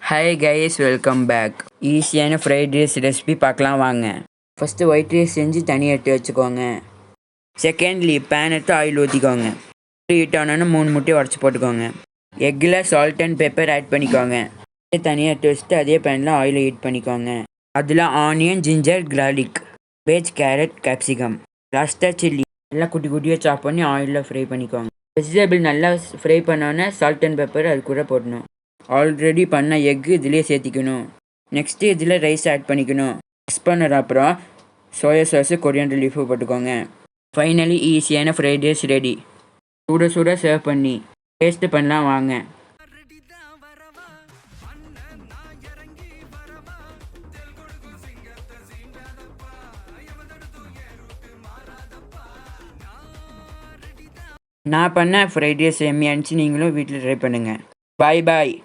Hi guys, welcome back. ஈஸியான fried rice recipe பார்க்கலாம் வாங்க. ஃபஸ்ட்டு ஒயிட் ரைஸ் செஞ்சு தனியாக எடுத்து வச்சுக்கோங்க. செகண்ட்லி பேன் எடுத்து ஆயில் ஊற்றிக்கோங்க. ஹீட் ஆனோன்னு 3 முட்டையை உடச்சி போட்டுக்கோங்க. எக்கில் சால்ட் அண்ட் பெப்பர் ஆட் பண்ணிக்கோங்க. தனியாக எடுத்து வச்சுட்டு அதே பேனில் ஆயிலை ஹீட் பண்ணிக்கோங்க. அதில் onion, ginger, garlic, cabbage, carrot, capsicum, லாஸ்ட்டாக சில்லி எல்லாம் குட்டி குட்டியாக சாப் பண்ணி ஆயிலில் ஃப்ரை பண்ணிக்கோங்க. வெஜிடபிள் நல்லா ஃப்ரை பண்ணோன்னே சால்ட் அண்ட் பெப்பர் அது கூட போடணும். ஆல்ரெடி பண்ண எக்கு இதிலே சேர்த்திக்கணும். நெக்ஸ்ட்டு இதில் ரைஸ் ஆட் பண்ணிக்கணும். மிக்ஸ் பண்ணுற அப்புறம் சோயா சாஸு, கொரியாண்டர் லீஃபு போட்டுக்கோங்க. ஃபைனலி ஈஸியான ஃப்ரைட் ரைஸ் ரெடி. சுட சுட சர்வ் பண்ணி டேஸ்ட்டு பண்ணலாம் வாங்க. நான் பண்ண ஃப்ரைட் ரைஸ் எம்மியாச்சு, நீங்களும் வீட்டில் ட்ரை பண்ணுங்கள். பாய் பாய்.